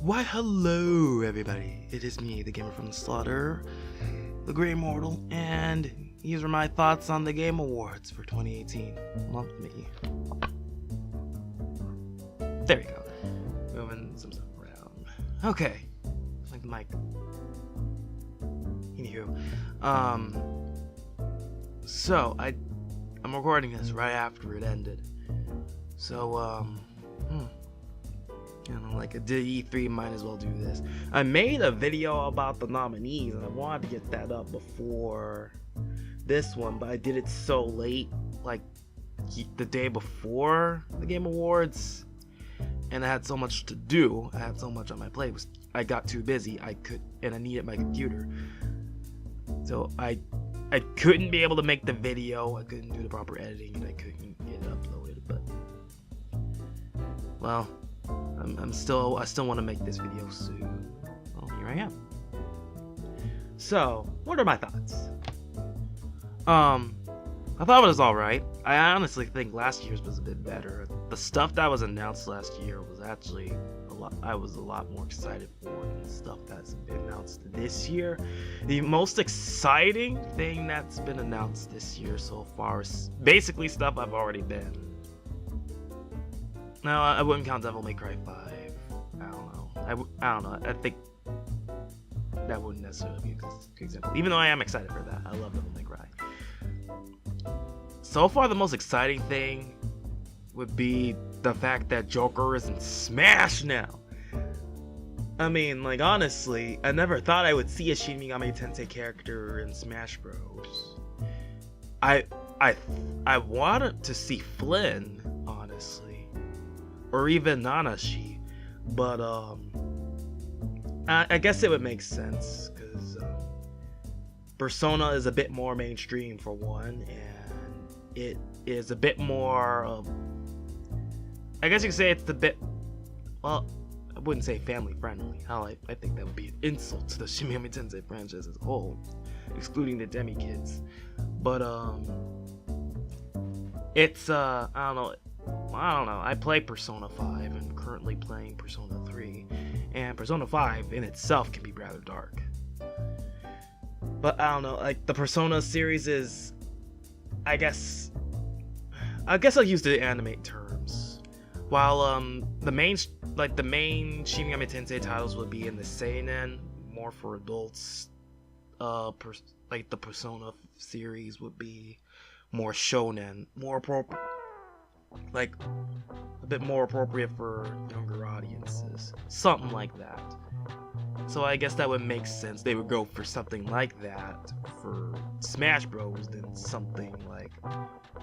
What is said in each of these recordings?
Why hello everybody, it is me, the gamer from the slaughter, the Grey Immortal, and these are my thoughts on the Game Awards for 2018. Love me. There we go. Moving some stuff around. Okay. Like the mic. Anywho. So I'm recording this right after it ended. So you know, like a E3, might as well do this. I made a video about the nominees and I wanted to get that up before this one, but I did it so late, like the day before the Game Awards, and I had so much to do. I had so much on my plate. I got too busy. I needed my computer, so I couldn't be able to make the video. I couldn't do the proper editing, and I couldn't get it uploaded. But well, I still want to make this video soon. Well, here I am. So, what are my thoughts? I thought it was alright. I honestly think last year's was a bit better. The stuff that was announced last year was actually I was a lot more excited for than the stuff that's been announced this year. The most exciting thing that's been announced this year so far is basically stuff I've already been. No, I wouldn't count Devil May Cry 5. I don't know. I think that wouldn't necessarily be a good example. Even though I am excited for that. I love Devil May Cry. So far, the most exciting thing would be the fact that Joker is in Smash now. I mean, like, honestly, I never thought I would see a Shin Megami Tensei character in Smash Bros. I wanted to see Flynn, honestly, or even Nanashi, but I guess it would make sense because Persona is a bit more mainstream for one, and it is a bit more of, I guess you could say it's a bit, well, I wouldn't say family friendly. I think that would be an insult to the Shin Megami Tensei franchise as a whole, excluding the Demi kids. But it's I don't know. I play Persona 5 and currently playing Persona 3, and Persona 5 in itself can be rather dark. But I don't know, like the Persona series is, I guess I'll use the anime terms. While the main Shin Megami Tensei titles would be in the seinen, more for adults. Like the Persona series would be more shonen, more appropriate, like a bit more appropriate for younger audiences, something like that. So I guess that would make sense. They would go for something like that for Smash Bros. Than something like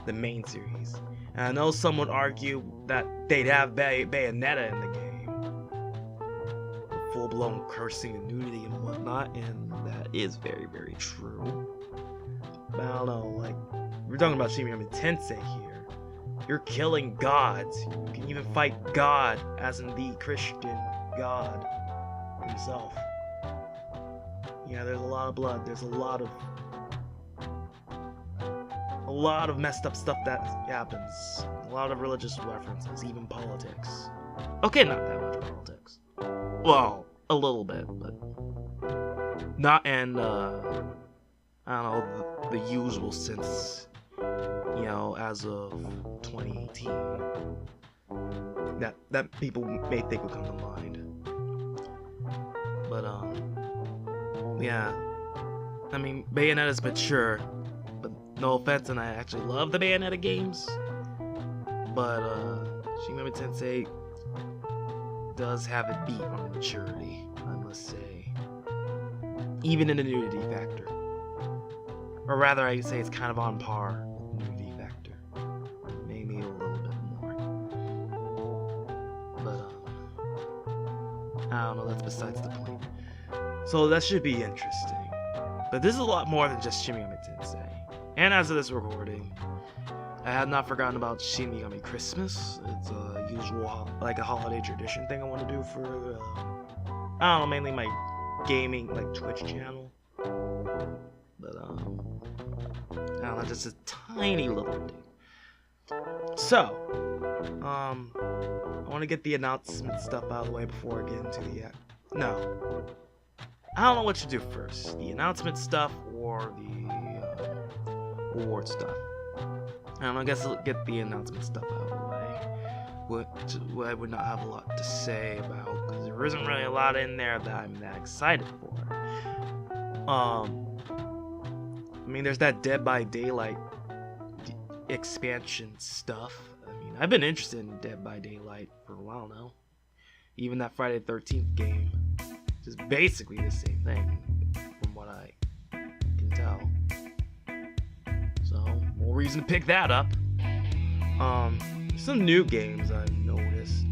the main series. And I know some would argue that they'd have Bayonetta in the game, full-blown cursing and nudity and whatnot, and that is very, very true. But I don't know, like, we're talking about Shin Megami Tensei here. You're killing gods. You can even fight God, as in the Christian God himself. Yeah, there's a lot of blood. There's a lot of messed up stuff that happens. A lot of religious references, even politics. Okay, not that much politics. Well, a little bit, but not in I don't know, the usual sense, you know, as of 2018 that people may think would come to mind. But yeah, I mean, Bayonetta's mature, but no offense, and I actually love the Bayonetta games, but Shin Megami Tensei does have it beat on maturity, I must say, even in the nudity factor. Or rather, I say it's kind of on par with the nudity factor. Maybe a little bit more. But, I don't know, that's besides the point. So that should be interesting. But this is a lot more than just Shin Megami Tensei. And as of this recording, I have not forgotten about Shin Megami Christmas. It's a usual, like a holiday tradition thing I want to do for, I don't know, mainly my gaming, like Twitch channel. But, I don't know, just a tiny little thing. So, I want to get the announcement stuff out of the way before I get into the no. I don't know what to do first, the announcement stuff or the award stuff. I don't know, I guess I'll get the announcement stuff out of the way, which I would not have a lot to say about, because there isn't really a lot in there that I'm that excited for. I mean, there's that Dead by Daylight expansion stuff. I mean, I've been interested in Dead by Daylight for a while now. Even that Friday the 13th game is basically the same thing, from what I can tell. So, more reason to pick that up. Some new games I've noticed.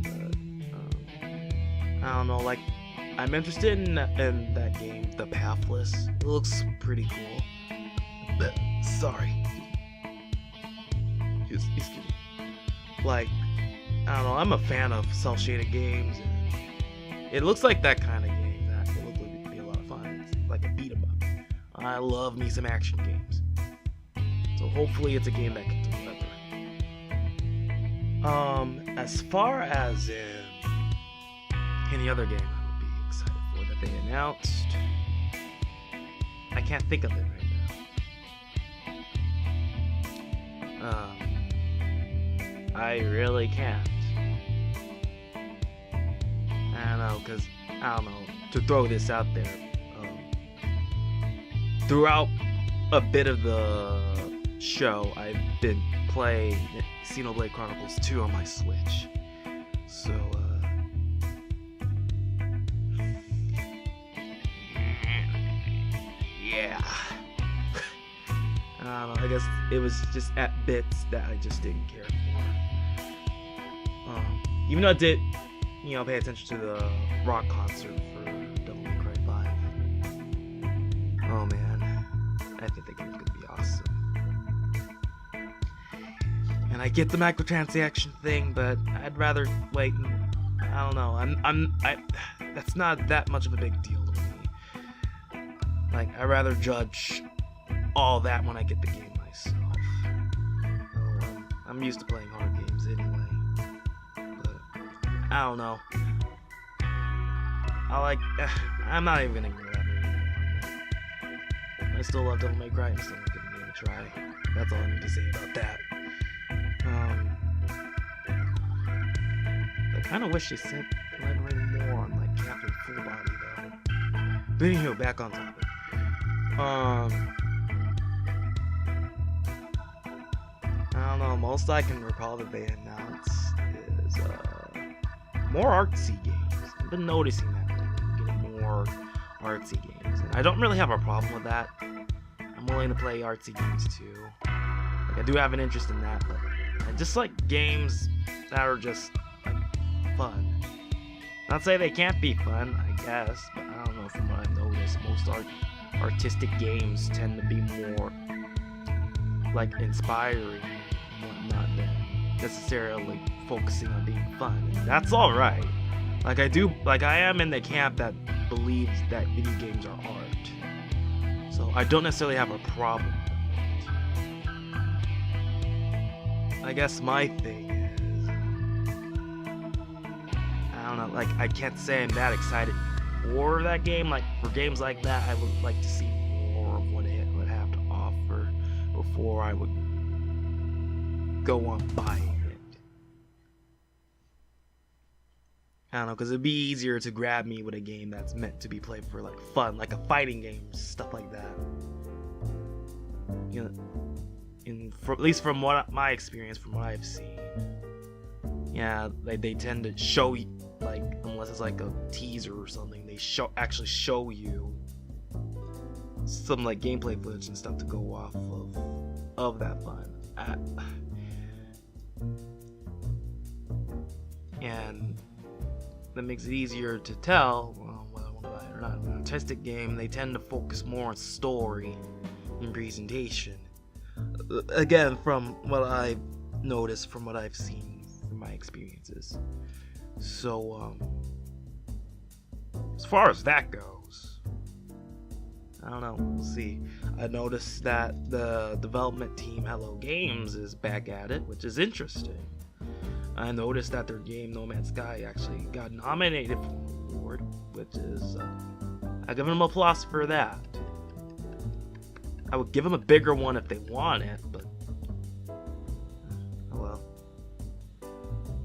I don't know, like, I'm interested in that game, The Pathless. It looks pretty cool. Sorry. Excuse me. Like, I don't know, I'm a fan of cel-shaded games, and it looks like that kind of game that it looks like it'd be a lot of fun. It's like a beat 'em up. I love me some action games. So hopefully it's a game that can deliver. As far as in any other game I would be excited for that they announced, I can't think of it right now. I really can't. I don't know, because, I don't know, to throw this out there, throughout a bit of the show, I've been playing Xenoblade Chronicles 2 on my Switch. So, yeah. I don't know, I guess it was just at bits that I just didn't care for. Even though I did, pay attention to the rock concert for Devil May Cry 5. Oh man, I think that game's gonna be awesome. And I get the microtransaction thing, but I'd rather wait. I don't know. That's not that much of a big deal to me. Like, I'd rather judge all that when I get the game myself. I'm used to playing hard games anyway. I don't know. I'm not even gonna ignore that anymore. I still love Devil May Cry. I'm still gonna give the game a try. That's all I need to say about that. I kind of wish they said elaborated more on like Captain Full Body though. But anyway, back on topic. I don't know. Most I can recall that they announced is more artsy games. I've been noticing that lately, getting more artsy games, and I don't really have a problem with that. I'm willing to play artsy games too. Like, I do have an interest in that, but I just like games that are just like fun. Not say they can't be fun, I guess, but I don't know. From what I've noticed, most artistic games tend to be more like inspiring and whatnot than necessarily focusing on being fun. And that's alright. Like, I am in the camp that believes that video games are art. So I don't necessarily have a problem with it. I guess my thing is, I don't know, like, I can't say I'm that excited for that game. Like, for games like that, I would like to see more of what it would have to offer before I would go on buying it. I don't know, because it'd be easier to grab me with a game that's meant to be played for like fun, like a fighting game, stuff like that. At least from what my experience, from what I've seen, yeah, they tend to show you, like, unless it's like a teaser or something, they actually show you some like gameplay footage and stuff to go off of that fun. And that makes it easier to tell whether I want to buy it or not. In an artistic game, they tend to focus more on story and presentation. Again, from what I've noticed, from what I've seen, from my experiences. So, as far as that goes, I don't know, we'll see. I noticed that the development team, Hello Games, is back at it, which is interesting. I noticed that their game No Man's Sky actually got nominated for an award, which is I give them applause for that. I would give them a bigger one if they want it, but oh well.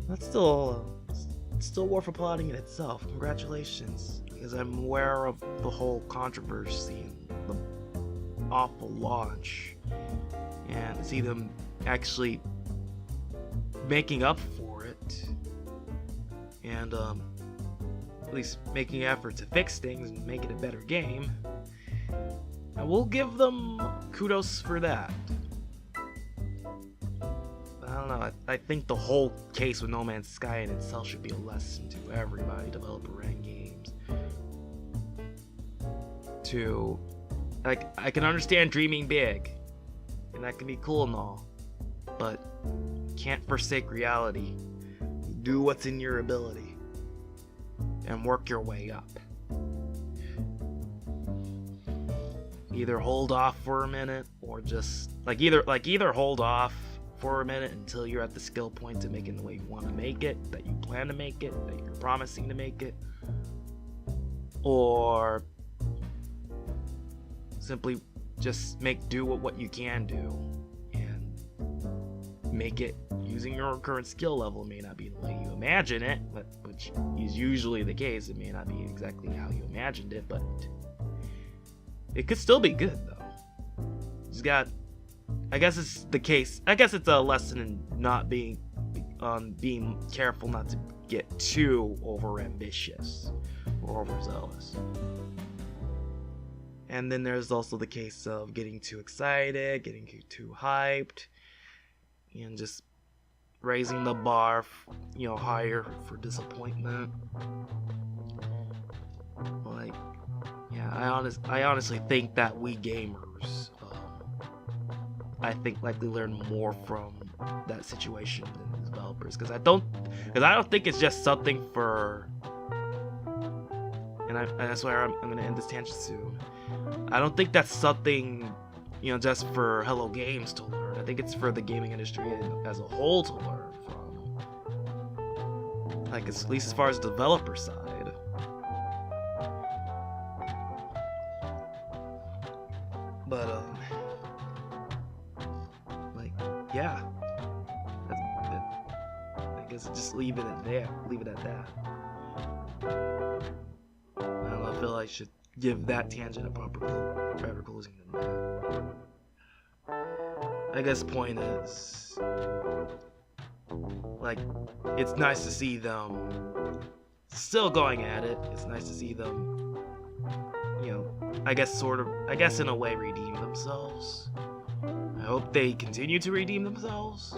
That's still worth applauding in itself. Congratulations, because I'm aware of the whole controversy and the awful launch, and to see them actually making up for it, and at least making effort to fix things and make it a better game, I will give them kudos for that. I don't know, I think the whole case with No Man's Sky in itself should be a lesson to everybody, developer and games. To, like, I can understand dreaming big, and that can be cool and all, but can't forsake reality. Do what's in your ability, and work your way up. Either hold off for a minute, or just, either hold off for a minute until you're at the skill point to make it the way you want to make it, that you plan to make it, that you're promising to make it, or simply just make do with what you can do and make it using your current skill level. It may not be the way you imagine it, but which is usually the case. It may not be exactly how you imagined it, but it could still be good though. Just got, I guess it's the case. I guess it's a lesson in not being careful not to get too over ambitious or overzealous. And then there's also the case of getting too excited, getting too hyped, and just raising the bar, higher for disappointment. Like, yeah, I honestly think that we gamers, I think likely learn more from that situation than the developers, because I don't think it's just something for, and that's why I'm gonna end this tangent soon. I don't think that's something, just for Hello Games to learn. I think it's for the gaming industry as a whole to learn from, like, at least as far as the developer side. But yeah, I guess just leave it at that. I don't know, I feel I should give that tangent a better closing than that. I guess the point is, like, it's nice to see them still going at it. It's nice to see them, I guess in a way redeem themselves. I hope they continue to redeem themselves.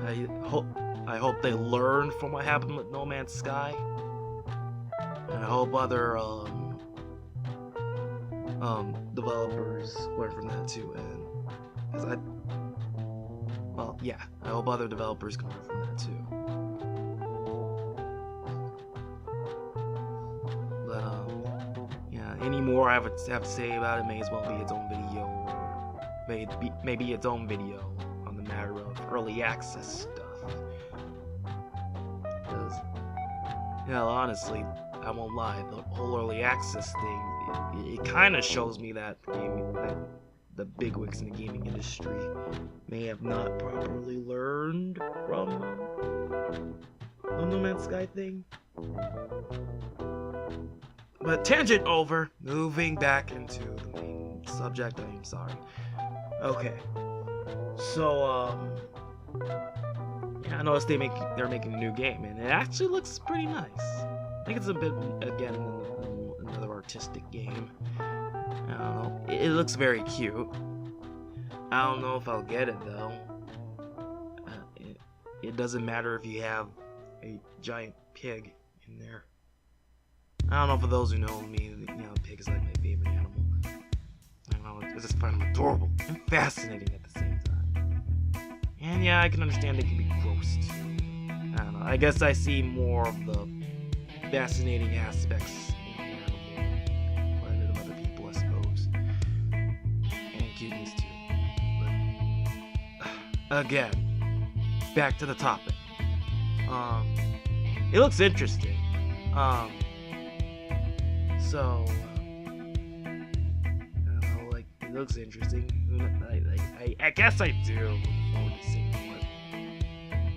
I hope they learn from what happened with No Man's Sky. And I hope other developers learn from that too. And I hope other developers can learn from that too. But any more I have to say about it may as well be its own video. Maybe its own video on the matter of early access stuff. Because, honestly, I won't lie, the whole early access thing, it kind of shows me that the bigwigs in the gaming industry may have not properly learned from the No Man's Sky thing. But tangent over, moving back into the main subject. I am sorry. Okay, so I noticed they're making a new game, and it actually looks pretty nice. I think it's a bit, again, another artistic game. I don't know. It looks very cute. I don't know if I'll get it though. It doesn't matter if you have a giant pig in there. I don't know, for those who know me, pig is like my favorite animal. I don't know, I just find them adorable and fascinating at the same time. And yeah, I can understand they can be gross too. I don't know, I guess I see more of the fascinating aspects in the animal planet of other people, I suppose. And cuteness too. But, again, back to the topic. It looks interesting. So, like, it looks interesting. I guess I do look forward to seeing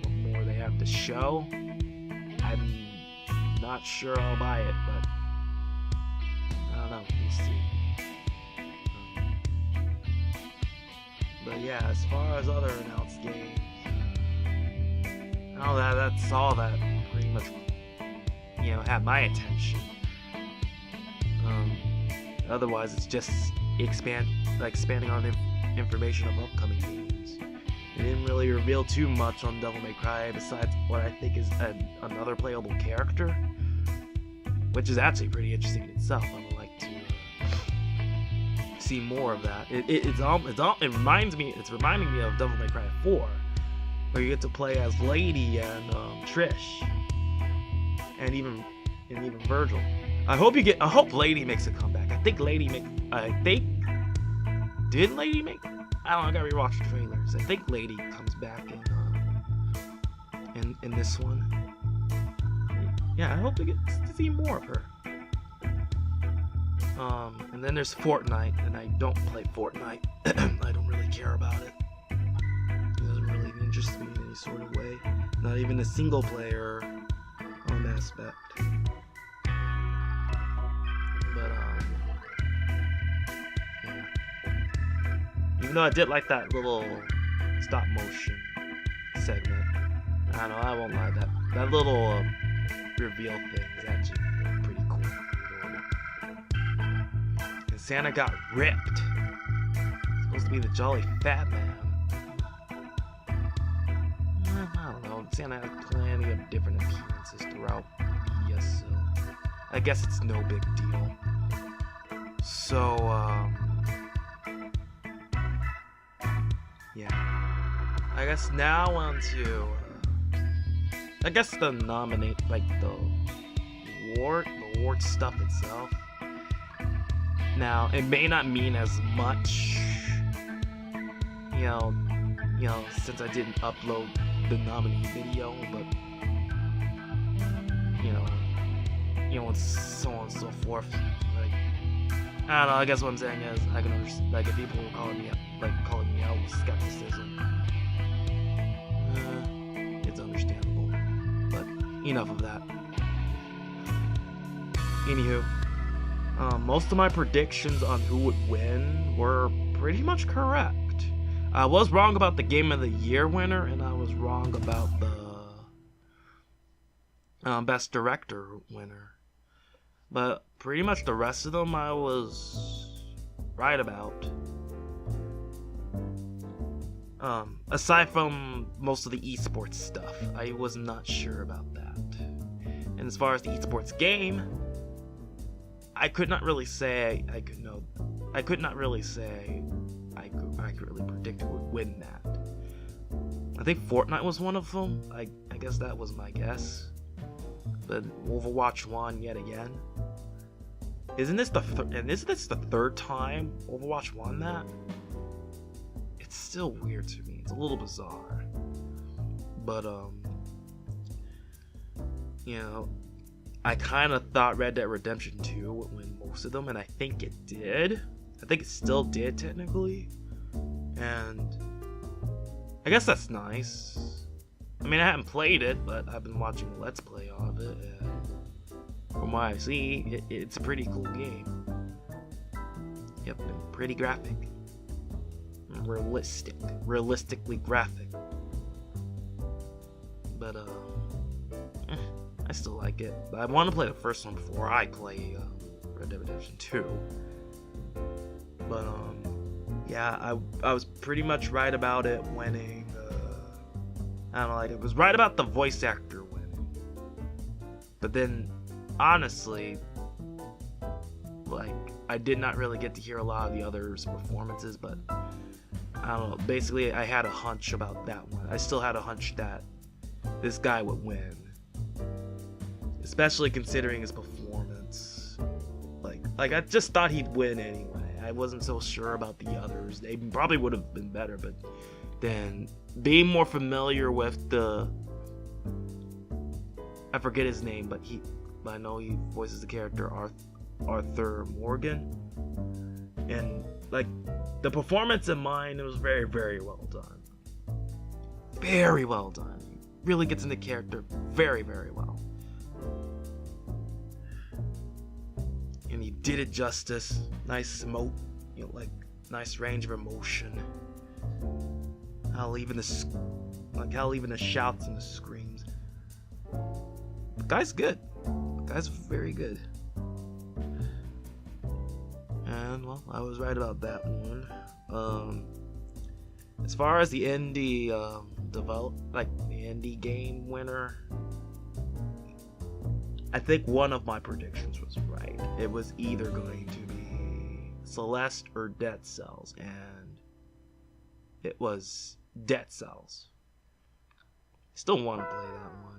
what more they have to show. I'm not sure I'll buy it, but I don't know. We'll see. But yeah, as far as other announced games, that's all that pretty much, had my attention. Otherwise, it's just expanding on information of upcoming games. It didn't really reveal too much on Devil May Cry besides what I think is another playable character, which is actually pretty interesting in itself. I would like to see more of that. It's reminding me of Devil May Cry 4, where you get to play as Lady and Trish, and even Virgil. I hope Lady makes a comeback. Did Lady make? I don't know. I gotta rewatch the trailers. I think Lady comes back in this one. Yeah, I hope to get to see more of her. And then there's Fortnite, and I don't play Fortnite. I don't really care about it. It doesn't really interest me in any sort of way. Not even a single player aspect. But yeah. Even though I did like that little stop motion segment, I don't know, I won't lie, that little reveal thing is actually pretty cool. And Santa got ripped. It's supposed to be the Jolly Fat Man. I don't know, Santa has plenty of different appearances throughout BS, so I guess it's no big deal. So, yeah. I guess now on to, the nominate, the award stuff itself. Now, it may not mean as much, since I didn't upload the nominee video, but, and so on and so forth. I don't know, I guess what I'm saying is, I can understand, if people were calling me out with skepticism, it's understandable, but enough of that. Anywho, most of my predictions on who would win were pretty much correct. I was wrong about the Game of the Year winner, and I was wrong about the Best Director winner. But pretty much the rest of them I was right about. Aside from most of the esports stuff, I was not sure about that. And as far as the esports game, I could not really say I could accurately predict who would win that. I think Fortnite was one of them. I guess that was my guess. But Overwatch won yet again. Isn't this the third time Overwatch won that? It's still weird to me. It's a little bizarre. But I kind of thought Red Dead Redemption 2 would win most of them, and I think it did. I think it still did technically, and I guess that's nice. I mean, I haven't played it, but I've been watching a Let's Play of it, and from what I see, it's a pretty cool game. Yep, pretty graphic. Realistically graphic. But, I still like it. But I want to play the first one before I play Red Dead Redemption 2. But, yeah, I was pretty much right about it winning. I was right about the voice actor winning. But then, honestly, I did not really get to hear a lot of the others' performances, but I don't know. Basically, I had a hunch about that one. I still had a hunch that this guy would win. Especially considering his performance. I just thought he'd win anyway. I wasn't so sure about the others. They probably would have been better, but then being more familiar with I forget his name, but I know he voices the character Arthur Morgan, and like the performance in mine, it was very, very well done. Very well done. He really gets into character very, very well. And he did it justice. Nice like nice range of emotion. How even the shouts and the screams. The guy's good. The guy's very good. And well, I was right about that one. As far as the indie the indie game winner, I think one of my predictions was right. It was either going to be Celeste or Dead Cells, and it was Dead Cells. Still want to play that one.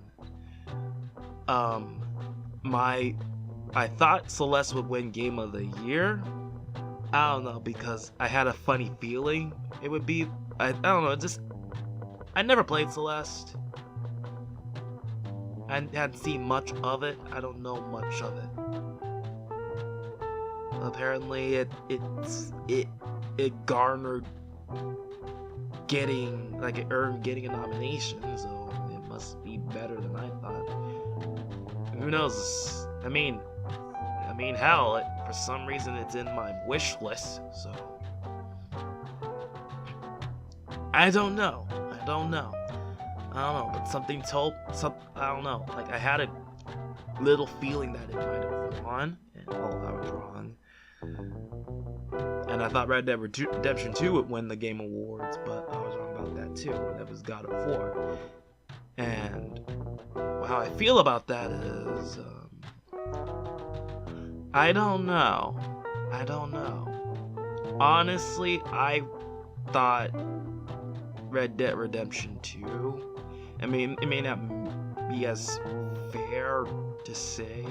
I thought Celeste would win Game of the Year. I don't know, because I had a funny feeling it would be. I don't know, I never played Celeste. I hadn't seen much of it. I don't know much of it. Apparently, it garnered it earned getting a nomination, so it must be better than I thought. Who knows? I mean, hell, for some reason it's in my wish list, so I don't know, but something told, I don't know, like I had a little feeling that it might have won, and I was wrong. And I thought Red Dead Redemption 2 would win the Game Awards, but I was wrong about that too. That was God of War. And how I feel about that is, I don't know. Honestly, I thought Red Dead Redemption 2, it may not be as fair to say,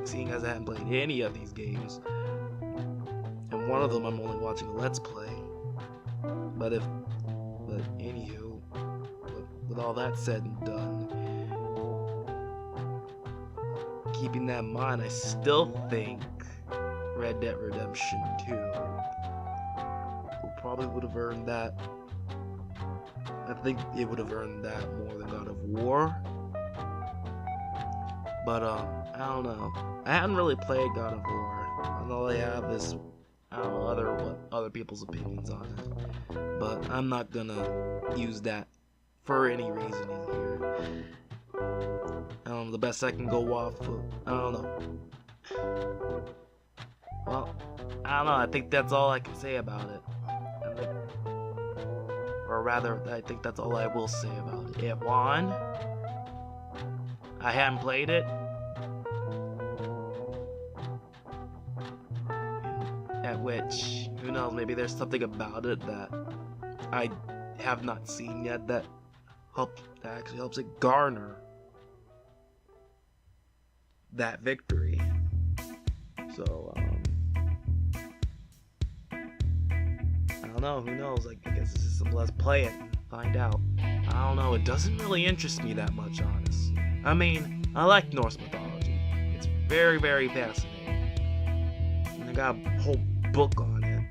seeing as I haven't played any of these games, and one of them I'm only watching a Let's Play. But anywho, with all that said and done, keeping that in mind, I still think Red Dead Redemption 2 probably would have earned that. I think it would have earned that more than God of War. But I don't know. I hadn't really played God of War. All I have is other people's opinions on it. But I'm not gonna use that for any reasoning here. The best I can go off of, I don't know. Well, I don't know. I think that's all I can say about it. Or rather, I think that's all I will say about it. It won. I hadn't played it. At which, who knows, maybe there's something about it that I have not seen yet that actually helps it garner that victory. So, I don't know, who knows, I guess this is some Let's Play it and find out. I don't know, it doesn't really interest me that much, honestly. I mean, I like Norse mythology. It's very, very fascinating. And I got a whole book on it,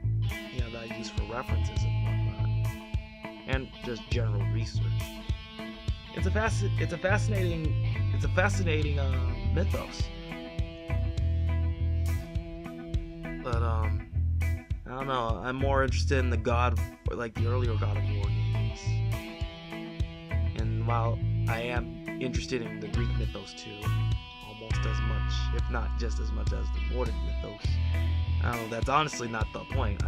that I use for references and whatnot. And just general research. It's a fascinating mythos. But I don't know, I'm more interested in the earlier God of War games. And while I am interested in the Greek mythos too, almost as much, if not just as much as the Nordic mythos, I don't know, that's honestly not the point.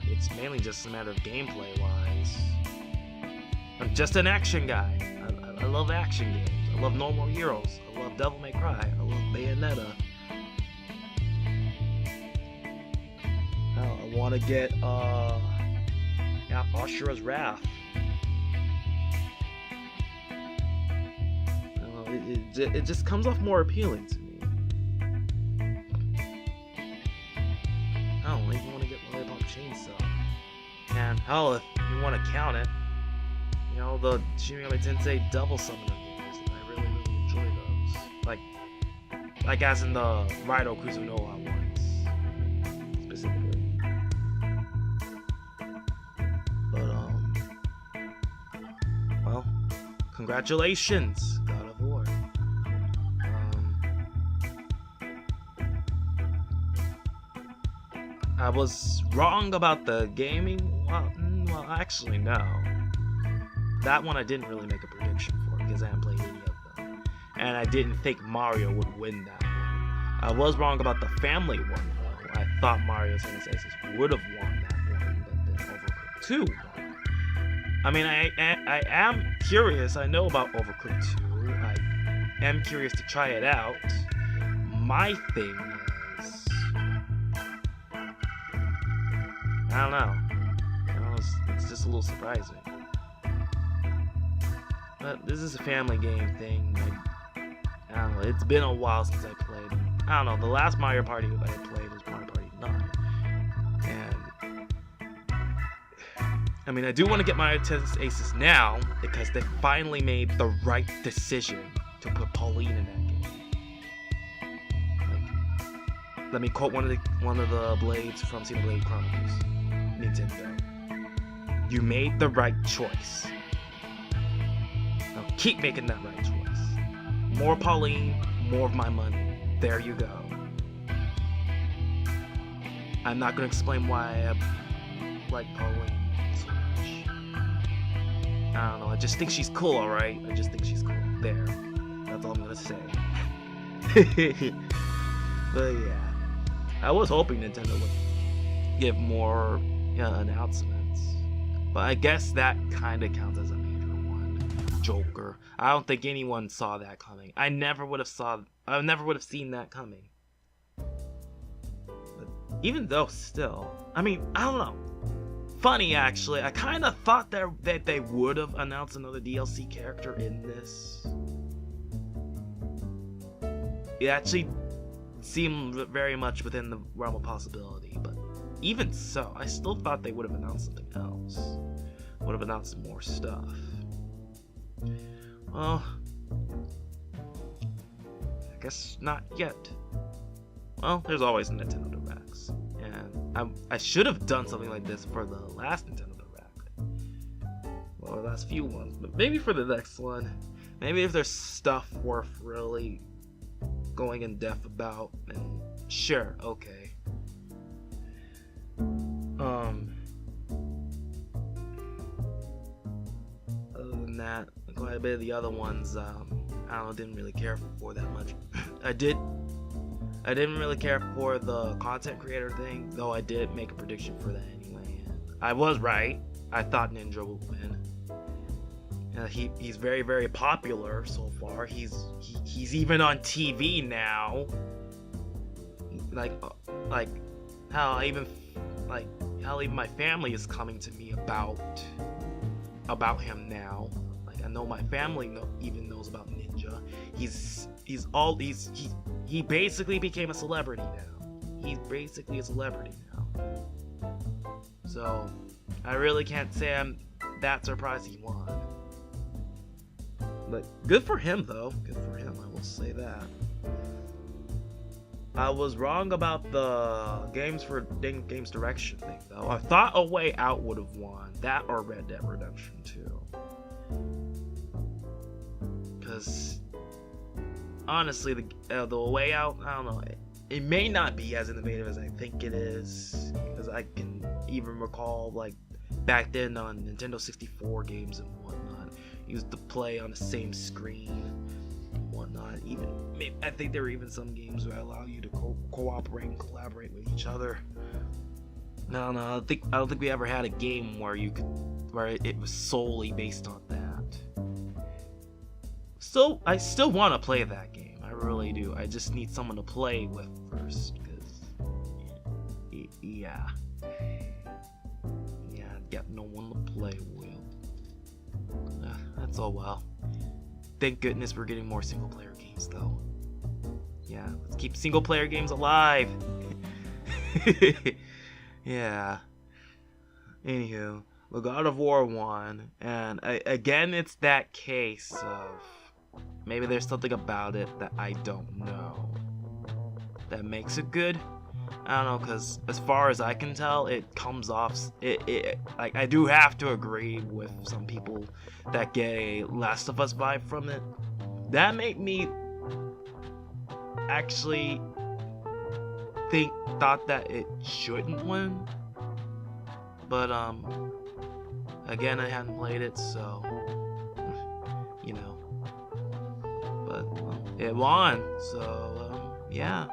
It's mainly just a matter of gameplay wise. I'm just an action guy. I love action games. I love No More Heroes. I love Devil May Cry. I love Bayonetta. I want to get Ashura's Wrath. It just comes off more appealing to me. I don't even want to get Lollipop Chainsaw. Man, Hell, if you want to count it, you know, the Shin Megami Tensei Double Summoner games, and I really, really enjoy those. Like as in the Raido Kuzunoha ones, specifically. But, well, congratulations, God of War. I was wrong about the gaming. Well, actually, no. That one I didn't really make a prediction for because I haven't played any of them. And I didn't think Mario would win that one. I was wrong about the family one, though. I thought Mario Tennis Aces would have won that one, but then Overcooked 2 won. I mean, I am curious. I know about Overcooked 2. I am curious to try it out. My thing is, I don't know. It's just a little surprising. But this is a family game thing. I don't know. It's been a while since I played. I don't know. The last Mario Party that I played was Mario Party 9. And I mean, I do want to get Mario Tennis Aces now because they finally made the right decision to put Pauline in that game. Like, let me quote one of the blades from Xenoblade Chronicles. Nintendo. You made the right choice. Now keep making that right choice. More Pauline, more of my money. There you go. I'm not gonna explain why I like Pauline so much. I don't know, I just think she's cool, alright? I just think she's cool. There. That's all I'm gonna say. But yeah. I was hoping Nintendo would give more announcements, but I guess that kind of counts as a major one. Joker. I don't think anyone saw that coming. I never would have seen that coming. But even though, still, I mean, I don't know. Funny, actually, I kind of thought that they would have announced another DLC character in this. It actually seemed very much within the realm of possibility, but even so, I still thought they would have announced something else. Would have announced more stuff. Well, I guess not yet. Well, there's always Nintendo Directs. And I should have done something like this for the last Nintendo Direct. Well, the last few ones. But maybe for the next one. Maybe if there's stuff worth really going in depth about, then sure, okay. Other than that, quite a bit of the other ones, I don't know, didn't really care for that much. I didn't really care for the content creator thing, though I did make a prediction for that anyway. And I was right. I thought Ninja would win. He's very, very popular so far. He's even on TV now. Like how even my family is coming to me about him now. Like, I know my family even knows about Ninja. He basically became a celebrity now. He's basically a celebrity now. So I really can't say I'm that surprised he won. But good for him, though. Good for him, I will say that. I was wrong about the Games Direction thing, though. I thought A Way Out would have won. That or Red Dead Redemption 2. Because, honestly, the Way Out, I don't know. It may not be as innovative as I think it is. Because I can even recall, like, back then on Nintendo 64 games and whatnot, used to play on the same screen and whatnot. I think there were even some games that allow you to cooperate and collaborate with each other. No, I don't think we ever had a game where it was solely based on that. So I still want to play that game. I really do. I just need someone to play with first, because yeah, got no one to play with. That's all well. Thank goodness we're getting more single player games, though. Yeah, let's keep single player games alive. Yeah. Anywho, the God of War one, and again, it's that case of maybe there's something about it that I don't know that makes it good. I don't know, because as far as I can tell, it comes off. Like, I do have to agree with some people that get a Last of Us vibe from it. That made me actually thought that it shouldn't win. But again, I hadn't played it, so you know. But it won, so yeah.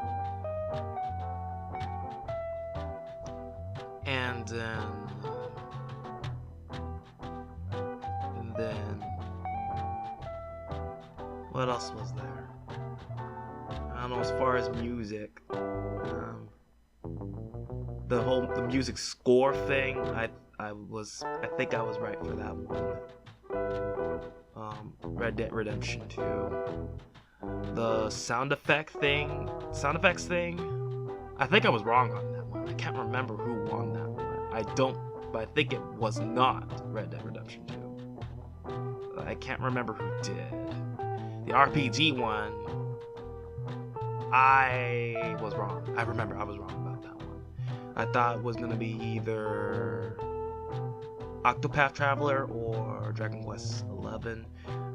And then what else was there? I don't know. As far as music, the music score thing, I think I was right for that one. Red Dead Redemption 2. The sound effects thing, I think I was wrong on that one. I can't remember who won that one. But I think it was not Red Dead Redemption 2. I can't remember who did. The RPG one, I was wrong. I remember I was wrong about that one. I thought it was gonna be either Octopath Traveler or Dragon Quest XI,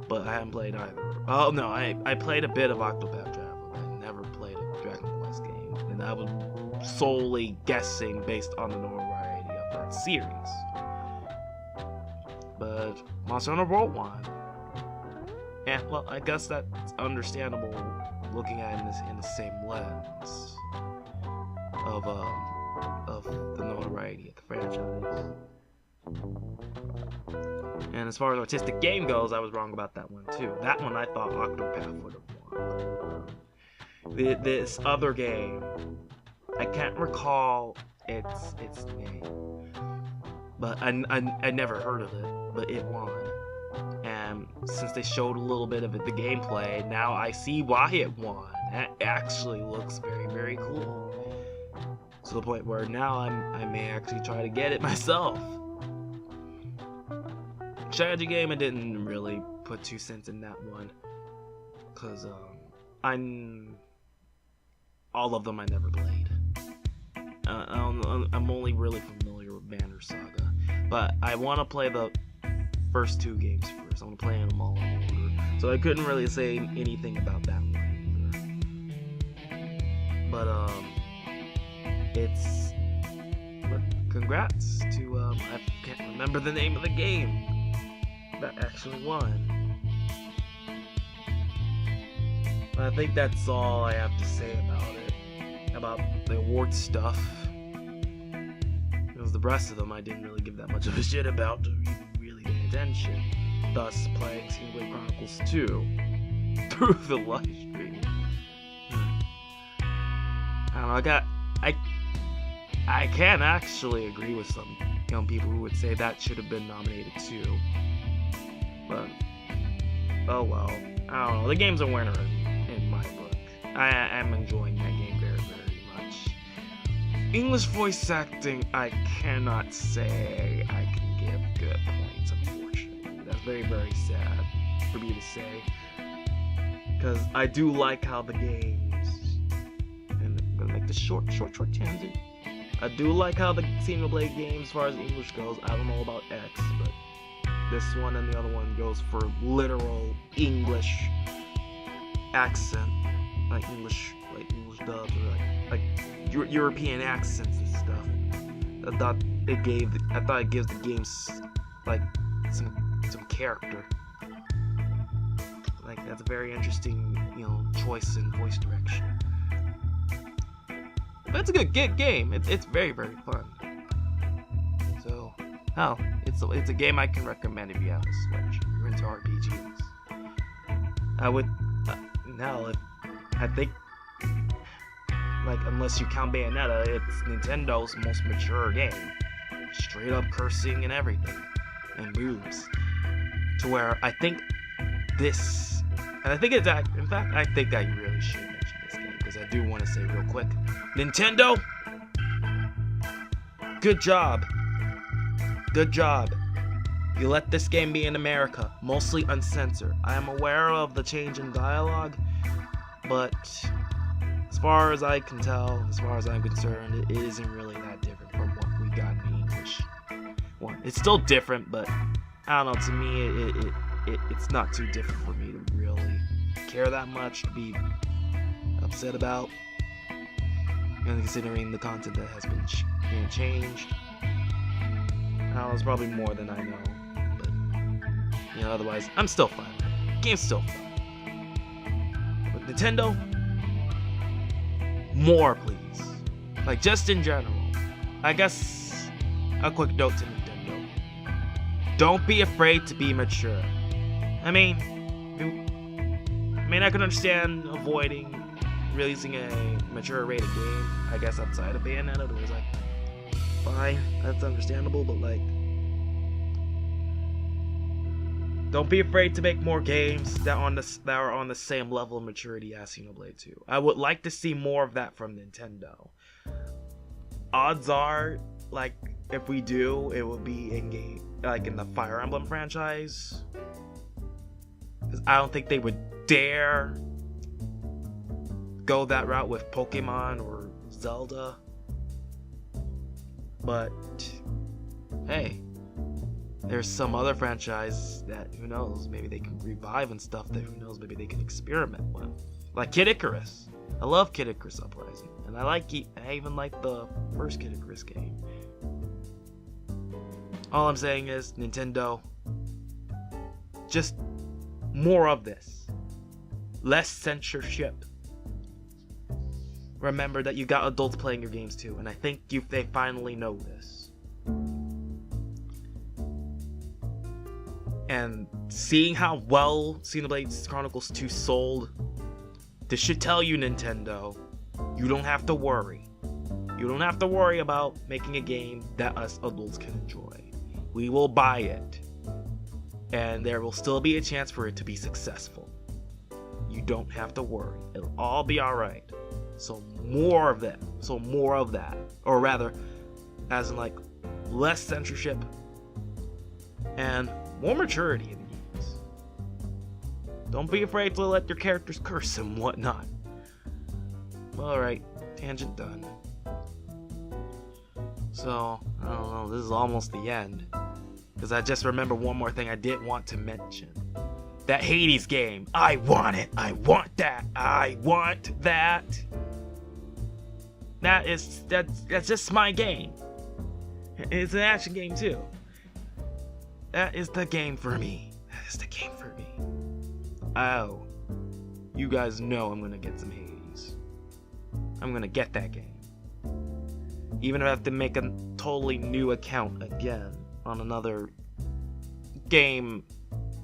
but I haven't played either. Oh no, I played a bit of Octopath Traveler. I never played a Dragon Quest game, and I was solely guessing based on the notoriety of that series. But Monster Hunter World won. Yeah, well, I guess that's understandable looking at it in the same lens of the notoriety of the franchise. And as far as artistic game goes, I was wrong about that one too. That one I thought Octopath would have won. This other game, I can't recall its name, but I never heard of it, but it won. And since they showed a little bit of it, the gameplay, now I see why it won. It actually looks very, very cool. To the point where now I may actually try to get it myself. Strategy game, I didn't really put 2 cents in that one, cause all of them I never played. I'm only really familiar with Banner Saga, but I want to play the first 2 games first. I want to play them all in order, so I couldn't really say anything about that one either. But but congrats to I can't remember the name of the game that actually won. But I think that's all I have to say about it, about the award stuff. Because the rest of them I didn't really give that much of a shit about to even really pay attention. Thus playing Xenoblade Chronicles 2 through the live stream. I don't know, I can actually agree with some young people who would say that should have been nominated too. But, oh well. I don't know. The game's a winner in my book. I'm enjoying that game very, very much. English voice acting, I cannot say I can give good points, unfortunately. That's very, very sad for me to say. Because I do like how the games, and I'm going to make this short tangent. I do like how the Xenoblade games, as far as English goes, I don't know about X, but this one and the other one goes for literal English accent, like English dubs, or like European accents and stuff. I thought it gives the games like some character. Like that's a very interesting, choice in voice direction. But it's a good game. It's very, very fun. So, hell, it's a game I can recommend if you have a Switch. You're into RPGs. I would I think, like, unless you count Bayonetta, it's Nintendo's most mature game. Straight up cursing and everything, and boobs. To where I think this, and I think in fact, I think I really should mention this game because I do want to say real quick, Nintendo, good job. Good job. You let this game be in America, mostly uncensored. I am aware of the change in dialogue, but as far as I can tell, as far as I'm concerned, it isn't really that different from what we got in the English one. It's still different, but I don't know, to me, it's not too different for me to really care that much, to be upset about, and considering the content that has been changed. I don't know, it's probably more than I know, but, you know, otherwise, I'm still fine. The game's still fun. But Nintendo, more please. Like, just in general. I guess a quick note to Nintendo. Don't be afraid to be mature. I mean, I can understand avoiding releasing a mature rated game, I guess outside of Bayonetta. It was like, fine, that's understandable, but like, don't be afraid to make more games that are on the same level of maturity as Xenoblade 2. I would like to see more of that from Nintendo. Odds are, like, if we do, it will be in game, like in the Fire Emblem franchise. Because I don't think they would dare go that route with Pokemon or Zelda. But hey, there's some other franchise that, who knows, maybe they can revive and stuff that, who knows, maybe they can experiment with. Like Kid Icarus. I love Kid Icarus Uprising. And I even like the first Kid Icarus game. All I'm saying is, Nintendo, just more of this. Less censorship. Remember that you got adults playing your games too, and I think they finally know this. And seeing how well Xenoblade Chronicles 2 sold, this should tell you, Nintendo, you don't have to worry. You don't have to worry about making a game that us adults can enjoy. We will buy it, and there will still be a chance for it to be successful. You don't have to worry. It'll all be alright. So more of that. Or rather, as in like, less censorship and more maturity in the games. Don't be afraid to let your characters curse and whatnot. Alright, tangent done. So, I don't know, this is almost the end. Because I just remember one more thing I did want to mention. That Hades game. I want it. I want that. I want that. That's just my game. It's an action game too. That is the game for me. That is the game for me. Oh. You guys know I'm gonna get some Hades. I'm gonna get that game. Even if I have to make a totally new account again on another game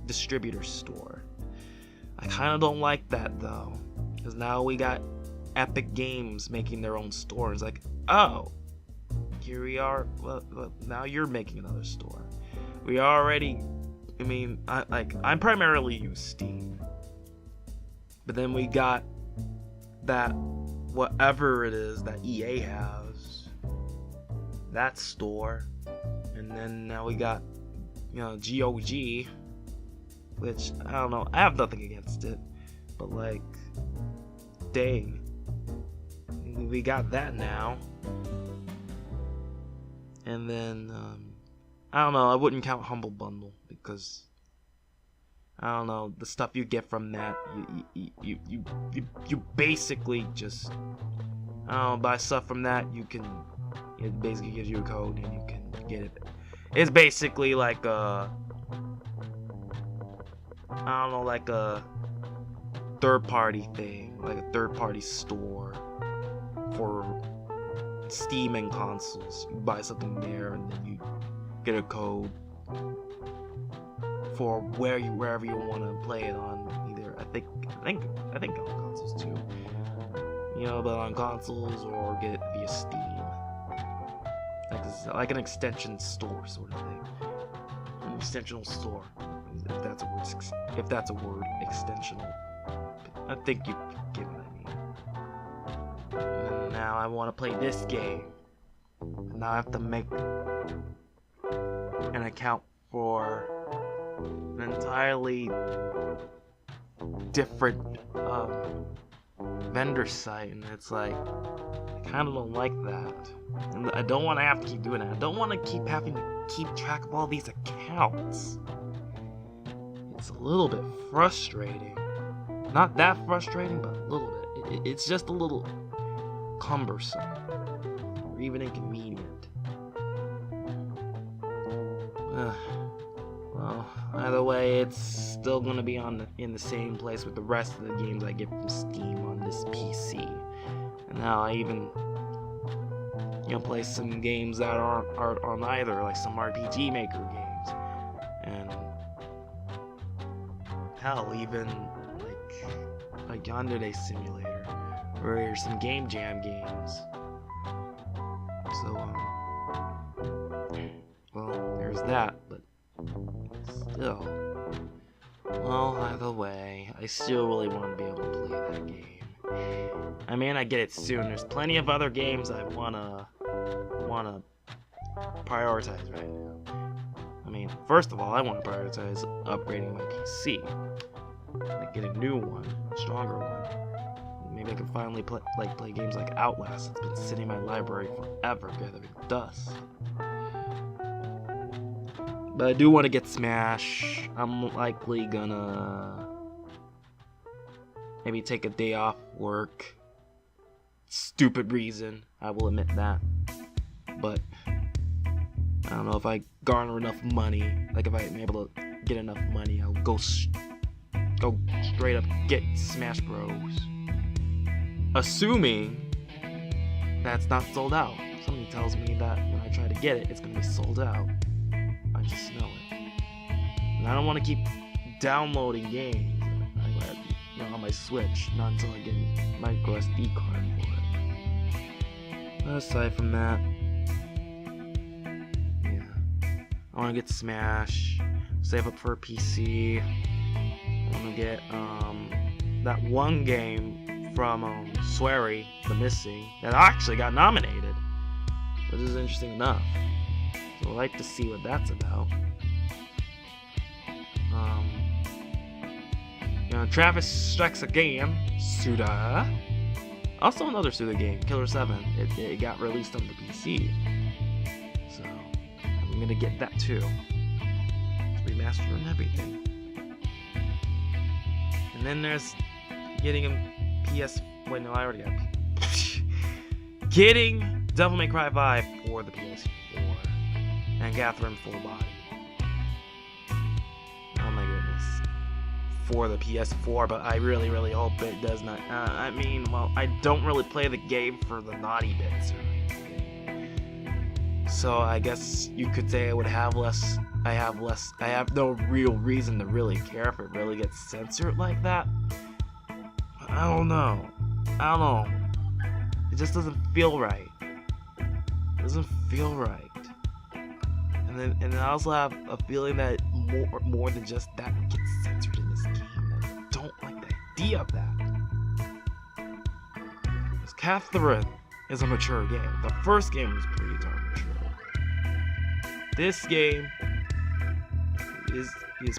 distributor store. I kind of don't like that though, because now we got Epic Games making their own store. It's like, oh, here we are. Well, now you're making another store. We already, I primarily use Steam, but then we got that whatever it is that EA has, that store, and then now we got, GOG, which I don't know. I have nothing against it, but like, dang. We got that now. And then, I don't know, I wouldn't count Humble Bundle, because, I don't know, the stuff you get from that, you basically just, I don't know, buy stuff from that, it basically gives you a code, and you can get it. It's basically like a, I don't know, like a third-party thing, like a third-party store for Steam and consoles. You buy something there, and then you get a code for wherever you want to play it on. Either I think on consoles too. But on consoles, or get it via Steam. Like an extension store sort of thing. An extensional store, if that's a word, extensional. I think you get what I mean. And now I want to play this game. And now I have to make an account for an entirely different vendor site, and it's like, I kind of don't like that. And I don't want to have to keep doing it. I don't want to keep having to keep track of all these accounts. It's a little bit frustrating. Not that frustrating, but a little bit. It's just a little cumbersome, or even inconvenient. Well, either way, it's still gonna be in the same place with the rest of the games I get from Steam on this PC. And now I even play some games that aren't on either, like some RPG Maker games, and hell, even like Yandere Simulator, or some Game Jam games. So well, there's that, but still, well, either way, I still really want to be able to play that game. I may not get it soon. There's plenty of other games I wanna prioritize right now. I mean, first of all, I want to prioritize upgrading my PC, like get a new one, a stronger one. Maybe I can finally play games like Outlast. It's been sitting in my library forever, gathering dust. But I do want to get Smash. I'm likely gonna maybe take a day off work. Stupid reason, I will admit that. But I don't know, if I garner enough money, like if I'm able to get enough money, I'll go straight up get Smash Bros. Assuming that's not sold out. Something tells me that when I try to get it, it's gonna be sold out. I just know it. And I don't want to keep downloading games on my Switch, not until I get a micro SD card for it. But aside from that, yeah, I want to get Smash, save up for a PC. I want to get that one game from Swery, The Missing, that actually got nominated, which is interesting enough. So I'd like to see what that's about. Travis Strikes Again, Suda. Also another Suda game, Killer 7. It got released on the PC. So I'm gonna get that too. It's remastered and everything. And then there's getting a PS. Wait, no, I already got getting Devil May Cry 5 for the PS4 and Catherine Full Body. Oh my goodness. For the PS4, but I really, really hope it does not. I mean, well, I don't really play the game for the naughty bits or anything. So I guess you could say I have no real reason to really care if it really gets censored like that. I don't know. It just doesn't feel right. It doesn't feel right. And I also have a feeling that more than just that gets censored in this game. I don't like the idea of that. Because Catherine is a mature game. The first game was pretty darn mature. This game is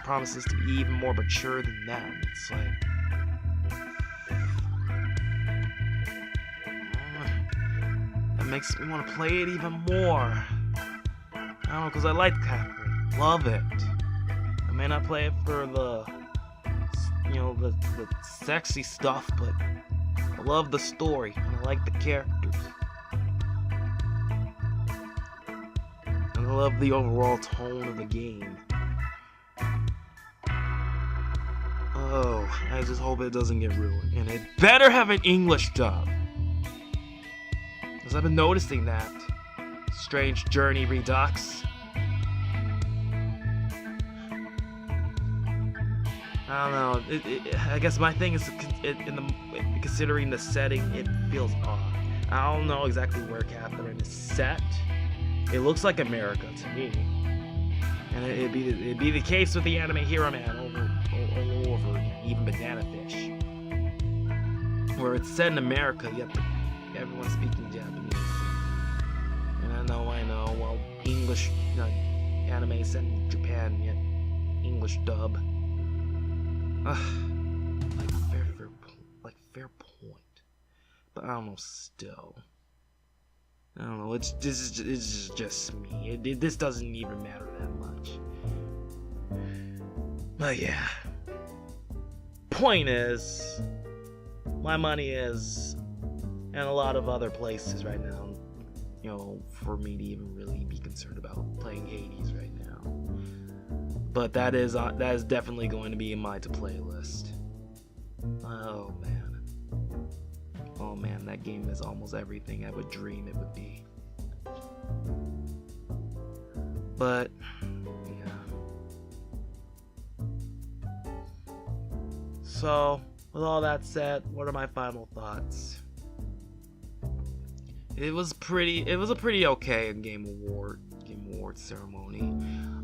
promises to be even more mature than that. It's like, that makes me want to play it even more. I don't know, because I like Catherine. Love it. I may not play it for the sexy stuff, but I love the story, and I like the characters. And I love the overall tone of the game. Oh, I just hope it doesn't get ruined. And it better have an English dub. Because I've been noticing that. Strange Journey Redux. I don't know. I guess my thing is considering the setting, it feels odd. I don't know exactly where Catherine is set. It looks like America to me, and it'd be the case with the anime Hero Man all over, even Banana Fish, where it's set in America yet everyone's speaking Japanese. And I know. Well, English anime set in Japan yet English dub. Fair point. But I don't know. Still, I don't know. It's just me. This doesn't even matter that much. But yeah. Point is, my money is in a lot of other places right now. You know, for me to even really be concerned about playing Hades right now. But that is definitely going to be in my to-play list. Oh man, that game is almost everything I would dream it would be. But yeah. So, with all that said, what are my final thoughts? It was a pretty okay Game Awards ceremony.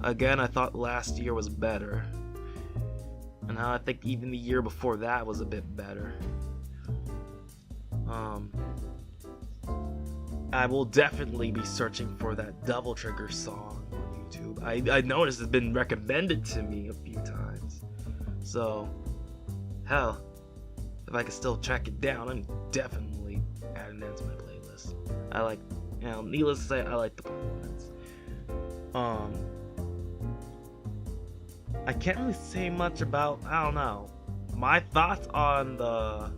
Again, I thought last year was better. And I think even the year before that was a bit better. I will definitely be searching for that Devil Trigger song on YouTube. I noticed it's been recommended to me a few times. So, hell, if I can still track it down, I'm definitely adding that to my playlist. Needless to say, I like the performance. I can't really say much about, I don't know, my thoughts on the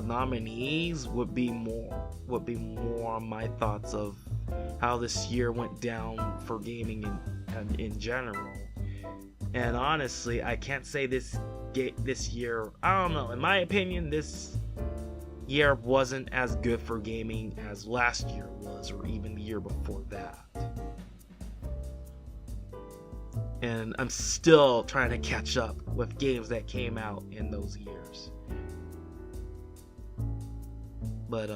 nominees would be more on my thoughts of how this year went down for gaming in general. And honestly, I can't say this year, I don't know, in my opinion, this year wasn't as good for gaming as last year was, or even the year before that. And I'm still trying to catch up with games that came out in those years. But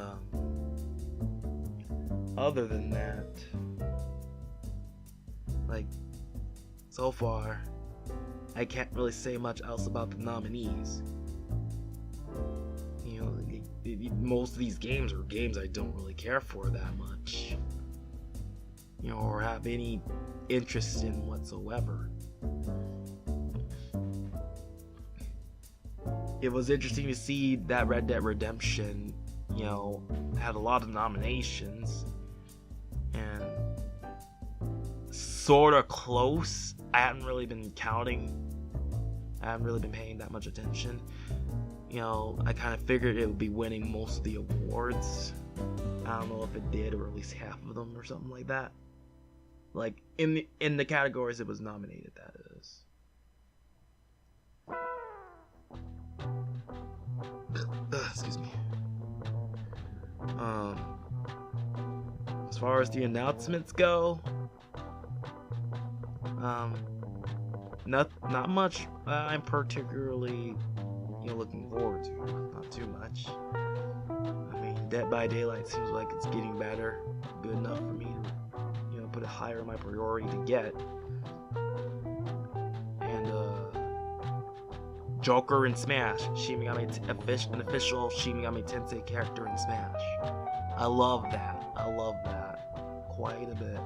other than that, so far, I can't really say much else about the nominees. You know, most of these games are games I don't really care for that much, you know, or have any interest in whatsoever. It was interesting to see that Red Dead Redemption, you know, had a lot of nominations and sort of close. I haven't really been counting. I haven't really been paying that much attention. You know, I kind of figured it would be winning most of the awards. I don't know if it did, or at least half of them, or something like that. Like in the categories it was nominated, that is. Excuse me. As far as the announcements go, not much I'm particularly, you know, looking forward to. Not too much. I mean, Dead by Daylight seems like it's getting better, good enough for me to, you know, put it higher in my priority to get. And Joker in Smash, an official Shin Megami Tensei character in Smash. I love that quite a bit.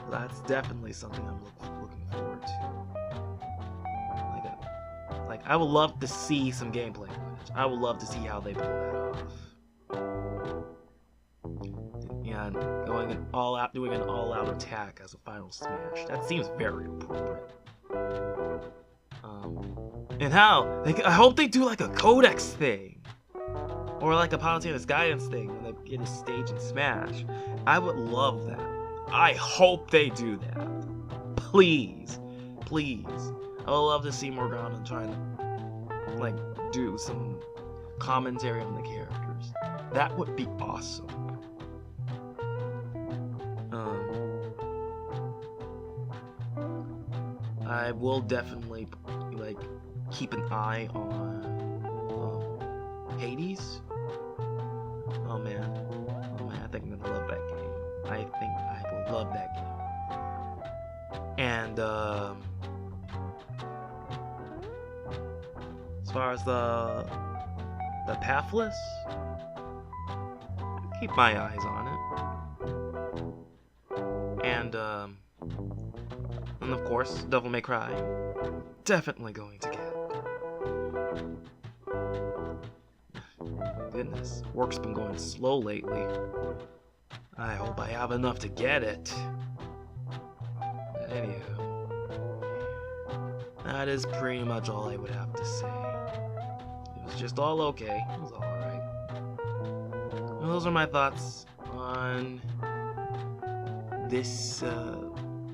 That's definitely something I'm looking forward to. Like I would love to see some gameplay footage. I would love to see how they pull that off. Yeah, doing an all-out attack as a final Smash. That seems very appropriate. And how? I hope they do like a Codex thing. Or like a Palutena's Guidance thing when they get a stage in Smash. I would love that. I hope they do that. Please. I would love to see Morgana trying to do some commentary on the characters. That would be awesome. I will definitely keep an eye on Hades. Oh man, I think I'm gonna love that game. I think I will love that game. And as far as the Pathless, keep my eyes on it. And of course, Devil May Cry. Definitely going to get. Goodness, work's been going slow lately. I hope I have enough to get it. Anywho, that is pretty much all I would have to say. It was just all okay. It was alright. Well, those are my thoughts on this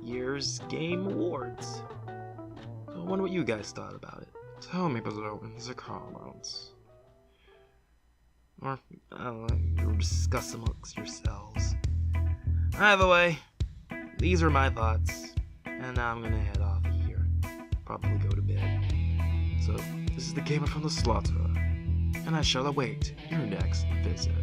year's Game Awards. So I wonder what you guys thought about it. Tell me below in the comments. Or, I don't know, you'll discuss amongst yourselves. Either way, these are my thoughts. And now I'm gonna head off here. Probably go to bed. So, this is the Gamer from the Slaughter. And I shall await your next visit.